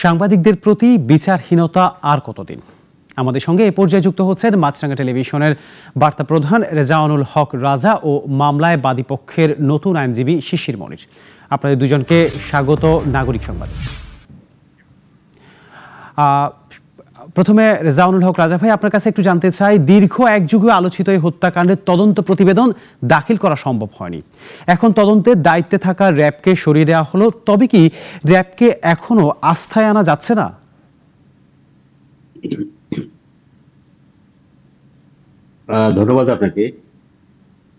সাংবাদিকদের প্রতি বিচারহীনতা আর কতদিন? আমাদের সঙ্গে এ পর্যায়ে যুক্ত হচ্ছেন মাছরাঙা টেলিভিশনের বার্তা প্রধান রেজাউনুল হক রাজা ও মামলায় বাদীপক্ষের নতুন আইনজীবী শিশির মনির। আপনাদের দুজনকে স্বাগত নাগরিক সংবাদ। প্রথমে রেজাউনুল হক রাজা ভাই, আপনার কাছে একটু জানতে চাই, দীর্ঘ এক যুগে আলোচিত এই হত্যাকাণ্ডের তদন্ত প্রতিবেদন দাখিল করা সম্ভব হয়নি। এখন তদন্তের দায়িত্বে থাকা র্যাবকে সরিয়ে দেওয়া হলো, তবে কি র্যাবকে এখনো আস্থায় আনা যাচ্ছে না? ধন্যবাদ আপনাকে।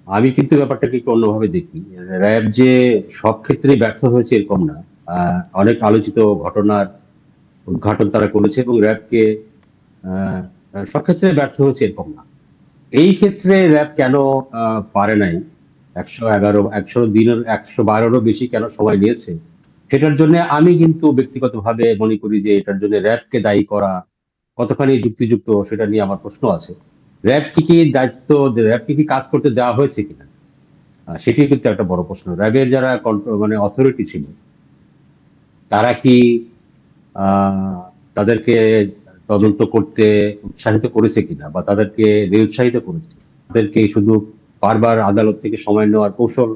আমি কিন্তু ব্যাপারটাকে একটু অন্যভাবে দেখি। র্যাব যে সব ক্ষেত্রে ব্যর্থ হয়েছে এরকম না। অনেক আলোচিত ঘটনার উদ্ঘাটন তারা করেছে এবং র্যাবকে সব ক্ষেত্রে ব্যর্থ হয়েছে এরকম না। এই ক্ষেত্রে র্যাব কেন পারে নাই, 112 বেশি কেন সময় নিয়েছে, সেটার জন্য আমি কিন্তু ব্যক্তিগতভাবে মনে করি যে এটার জন্য র্যাবকে দায়ী করা কতখানি যুক্তিযুক্ত সেটা নিয়ে আমার প্রশ্ন আছে। র্যাবকে কি কাজ করতে দেওয়া হয়েছে কিনা, সেটি কিন্তু একটা বড় প্রশ্ন। র্যাবের যারা অথরিটি ছিল তারা কি তাদেরকে তদন্ত করতে উৎসাহিত করেছে কিনা, বা তাদেরকে নিরুৎসাহিত করেছে? তাদেরকে শুধু বারবার আদালত থেকে সময় নেওয়ার কৌশল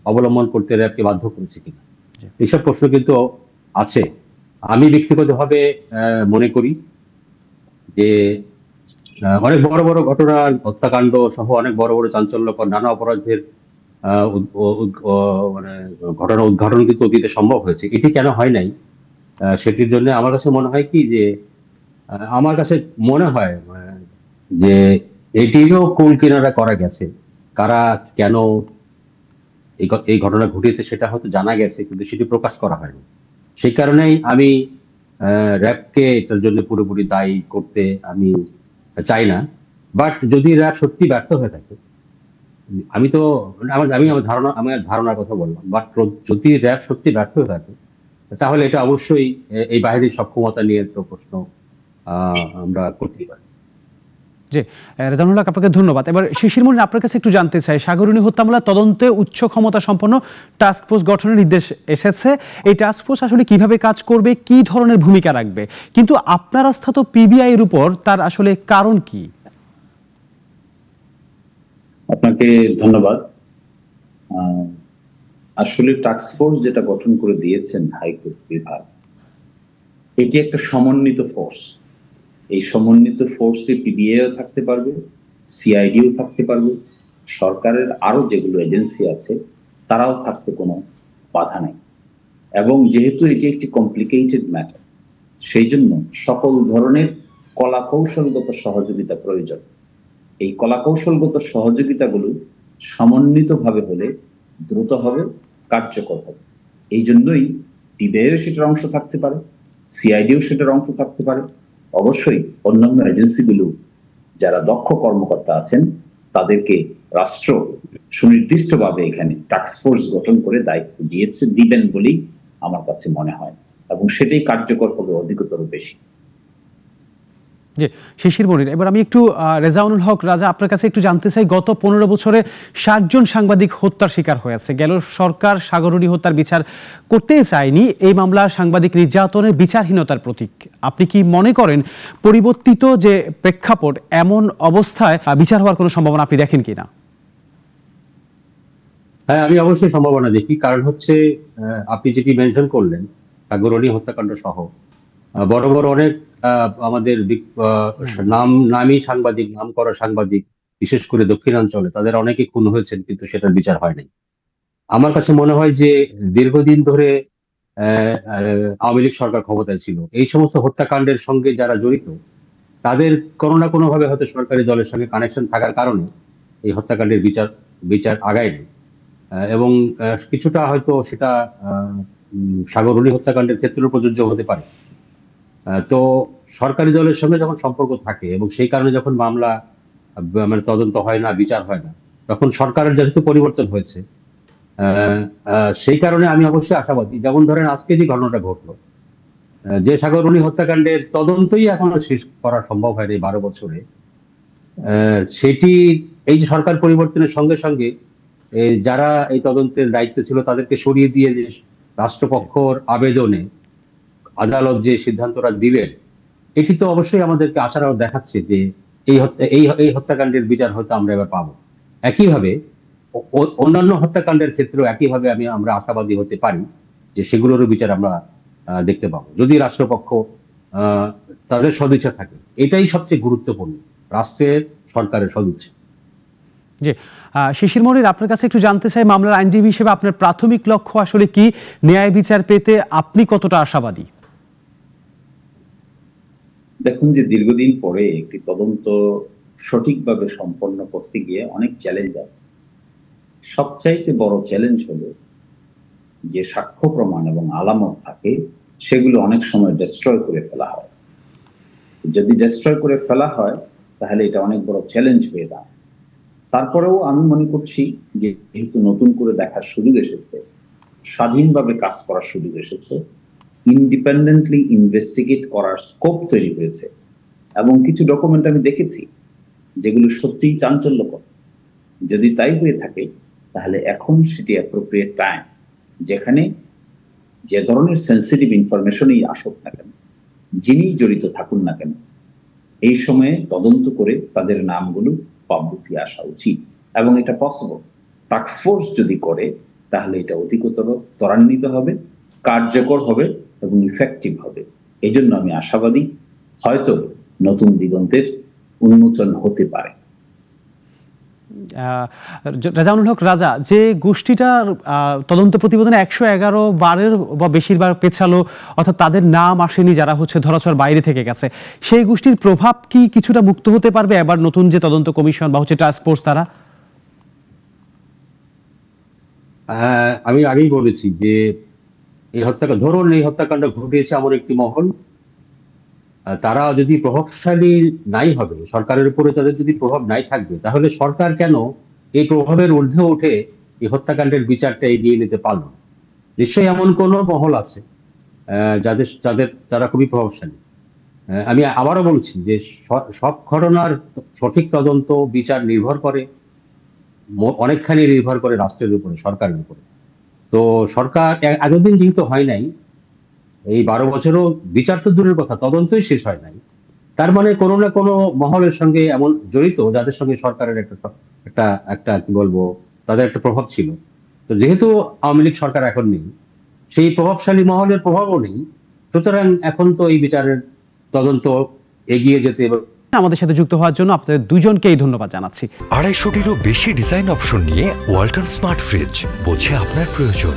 অবলম্বন করতে র্যাবকে বাধ্য করেছে কিনা, এইসব প্রশ্ন কিন্তু আছে। আমি ব্যক্তিগতভাবে মনে করি যে অনেক বড় বড় ঘটনা, হত্যাকাণ্ড সহ অনেক বড় বড় চাঞ্চল্যকর নানা অপরাধের ঘটনা উদ্ঘাটন কিন্তু অতীতে সম্ভব হয়েছে। এটি কেন হয় নাই, সেটির জন্য আমার কাছে মনে হয় কি যে যে এটিরও কুল কিনারা করা গেছে। কারা কেন এই ঘটনা ঘটিয়েছে সেটা হয়তো জানা গেছে, কিন্তু সেটি প্রকাশ করা হয়নি। সেই কারণেই আমি র্যাবকে এটার জন্য পুরোপুরি দায়ী করতে আমি চাই না। বাট যদি র্যাব সত্যি ব্যর্থ হয়ে থাকে, আমি আমার ধারণার কথা বললাম, বাট যদি র্যাব সত্যি ব্যর্থ হয়ে থাকে তাহলে এটা অবশ্যই এই বাহিনীর সক্ষমতা নিয়ে তো প্রশ্ন আমরা করতেই পারি। জি, রেজাউনুল হক, আপনাকে ধন্যবাদ। এবার শিশির মনির, আপনার কাছে একটু জানতে চাই, সাগররুনি হত্যা মামলা তদন্তে উচ্চ ক্ষমতা সম্পন্ন টাস্কফোর্স গঠনের নির্দেশ এসেছে। এই টাস্কফোর্স আসলে কিভাবে কাজ করবে, কি ধরনের ভূমিকা রাখবে, কিন্তু আপনার আস্থা তো পিবিআই এর উপর, তার আসলে কারণ কি? আপনাকে ধন্যবাদ। আসলে টাস্কফোর্স যেটা গঠন করে দিয়েছেন হাইকোর্ট বিভাগ, এটি একটা সমন্বিত ফোর্স। এই সমন্বিত ফোর্সে পিবিআইও থাকতে পারবে, সিআইডিও থাকতে পারবে, সরকারের আরো যেগুলো এজেন্সি আছে তারাও থাকতে কোনো বাধা নেই। এবং যেহেতু এটি একটি কমপ্লিকেটেড ম্যাটার, সেই জন্য সকল ধরনের কলা কৌশলগত সহযোগিতা প্রয়োজন। এই কলা কৌশলগত সহযোগিতাগুলো সমন্বিতভাবে হলে দ্রুত হবে, কার্যকর হবে। এই জন্যই পিবিআইও সেটার অংশ থাকতে পারে, সিআইডিও সেটার অংশ থাকতে পারে। অবশ্যই অন্যান্য এজেন্সিগুলো যারা দক্ষ কর্মকর্তা আছেন তাদেরকে রাষ্ট্র সুনির্দিষ্টভাবে এখানে টাস্কফোর্স গঠন করে দায়িত্ব দিবেন বলেই আমার কাছে মনে হয়, এবং সেটাই কার্যকর হবে অধিকতর বেশি। জি, শিশির মনির, এবার আমি একটু রেজাউনুল হক রাজা, আপনার কাছে একটু জানতে চাই, গত 15 বছরে 60 জন সাংবাদিক হত্যার শিকার হয়েছে। গেল সরকার সাগররুনি হত্যার বিচার করতেই চায়নি। এই মামলা সাংবাদিক নির্যাতনের বিচারহীনতার প্রতীক। আপনি কি মনে করেন পরিবর্তিত যে প্রেক্ষাপট, এমন অবস্থায় বিচার হওয়ার কোনো সম্ভাবনা আপনি দেখেন কিনা? হ্যাঁ, আমি অবশ্যই সম্ভাবনা দেখি। কারণ হচ্ছে আপনি যেটি মেনশন করলেন, সাগররুনি হত্যাকাণ্ড সহ বড় বড় অনেক আমাদের নামী সাংবাদিক, নাম করা সাংবাদিক, বিশেষ করে দক্ষিণাঞ্চলে, তাদের অনেকে খুন হয়েছেন, কিন্তু সেটার বিচার হয় নাই। আমার কাছে মনে হয় যে দীর্ঘদিন ধরে আওয়ামী লীগ সরকার ক্ষমতায় ছিল, এই সমস্ত হত্যাকাণ্ডের সঙ্গে যারা জড়িত তাদের কোনো না কোনো ভাবে হয়তো সরকারি দলের সঙ্গে কানেকশন থাকার কারণে এই হত্যাকাণ্ডের বিচার আগায়নি। এবং কিছুটা হয়তো সেটা সাগররুনি হত্যাকাণ্ডের ক্ষেত্রেও প্রযোজ্য হতে পারে। তো সরকারি দলের সঙ্গে যখন সম্পর্ক থাকে এবং সেই কারণে যখন মামলা তদন্ত হয় না, বিচার হয় না, তখন সরকারের যেহেতু পরিবর্তন হয়েছে, সেই কারণে আমি অবশ্যই আশাবাদী। যেমন ধরেন আজকে যে ঘটনাটা ঘটলো, যে সাগররুনি হত্যাকাণ্ডের তদন্তই এখনো শেষ করা সম্ভব হয়নি 12 বছরে, সেটি এই যে সরকার পরিবর্তনের সঙ্গে সঙ্গে যারা এই তদন্তের দায়িত্ব ছিল তাদেরকে সরিয়ে দিয়ে যে রাষ্ট্রপক্ষর আবেদনে আদালত যে সিদ্ধান্তটা দিলেন, এটি তো অবশ্যই আমাদেরকে আশার আলো দেখাচ্ছে যে এই হত্যাকাণ্ডের বিচার হয়তো আমরা এবার পাবো। একইভাবে অন্যান্য হত্যাকাণ্ডের ক্ষেত্রেও একইভাবে আমরা আশাবাদী হতে পারি যে সেগুলোরও বিচার আমরা দেখতে পাবো, যদি রাষ্ট্রপক্ষ তাদের সদিচ্ছা থাকে। এটাই সবচেয়ে গুরুত্বপূর্ণ, রাষ্ট্রের সরকারের সদিচ্ছা। জি, শিশির মনির, আপনার কাছে একটু জানতে চাই, মামলার আইনজীবী হিসেবে আপনার প্রাথমিক লক্ষ্য আসলে কি? ন্যায় বিচার পেতে আপনি কতটা আশাবাদী? দেখুন, যে দীর্ঘদিন পরে একটি তদন্ত সঠিকভাবে সম্পন্ন করতে গিয়ে অনেক চ্যালেঞ্জ আছে। সবচাইতে বড় চ্যালেঞ্জ হলো যে সাক্ষ্য প্রমাণ এবং আলামত থাকে, সেগুলো অনেক সময় ডেস্ট্রয় করে ফেলা হয়। যদি ডেস্ট্রয় করে ফেলা হয় তাহলে এটা অনেক বড় চ্যালেঞ্জ হয়ে দাঁড়ায়। তারপরেও আমি মনে করছি যে যেহেতু নতুন করে দেখার সুযোগ এসেছে, স্বাধীনভাবে কাজ করার সুযোগ এসেছে, ইন্ডিপেন্ডেন্টলি ইনভেস্টিগেট করার স্কোপ তৈরি হয়েছে, এবং কিছু ডকুমেন্ট আমি দেখেছি যেগুলো সত্যিই চাঞ্চল্যকর। যদি তাই হয়ে থাকে তাহলে এখন সেটি অ্যাপ্রোপ্রিয়েট টাইম, যেখানে যে ধরনের সেন্সিটিভ ইনফরমেশনই আসুক না কেন, যিনি জড়িত থাকুন না কেন, এই সময়ে তদন্ত করে তাদের নামগুলো পাবলিকলি আসা উচিত। এবং এটা পসিবল। টাস্কফোর্স যদি করে তাহলে এটা অধিকতর ত্বরান্বিত হবে, কার্যকর হবে এবং ইফেক্টিভ হবে। এই জন্য আমি আশাবাদী, হয়তো নতুন দিগন্তের উন্মোচন হতে পারে। রেজাউনুল হক রাজা, যে গোষ্ঠীটার তদন্ত প্রতিবেদনে 111 বারের বা বেশিরবার পেছালো, অর্থাৎ তাদের নাম আসেনি, যারা ধরাছোঁয়ার বাইরে থেকে গেছে, সেই গোষ্ঠীর প্রভাব কি কিছুটা মুক্ত হতে পারবে এবার নতুন যে তদন্ত কমিশন বা টাস্ক ফোর্স তারা? আমি আগেই বলেছি যে এই হত্যাকাণ্ড ঘটিয়েছে এমন একটি মহল, তারা যদি প্রভাবশালী নাই হবে, সরকারের উপরে তাদের যদি প্রভাব নাই থাকবে, তাহলে সরকার কেন এই প্রভাবের ঊর্ধ্বে উঠে এই হত্যাকাণ্ডের বিচারটা এগিয়ে নিতে পারল? নিশ্চয়ই এমন কোন মহল আছে যারা খুবই প্রভাবশালী। আমি আবারও বলছি যে সব ঘটনার সঠিক তদন্ত বিচার অনেকখানি নির্ভর করে রাষ্ট্রের উপরে, সরকারের উপরে। তো সরকার এতদিন যেহেতু হয় নাই, এই 12 বছরও বিচার তো দূরের কথা, তদন্তই শেষ হয় নাই, তার মানে কোনো না কোনো মহলের সঙ্গে এমন জড়িত যাদের সঙ্গে সরকারের একটা কি বলবো, তাদের একটা প্রভাব ছিল। তো যেহেতু আওয়ামী লীগ সরকার এখন নেই, সেই প্রভাবশালী মহলের প্রভাবও নেই, সুতরাং এখন তো এই বিচারের তদন্ত এগিয়ে যেতে। আমাদের সাথে যুক্ত হওয়ার জন্য আপনাদের দুজনকেই ধন্যবাদ জানাচ্ছি। 250-টিরও বেশি ডিজাইন অপশন নিয়ে ওয়ালটন স্মার্ট ফ্রিজ, বোঝে আপনার প্রয়োজন।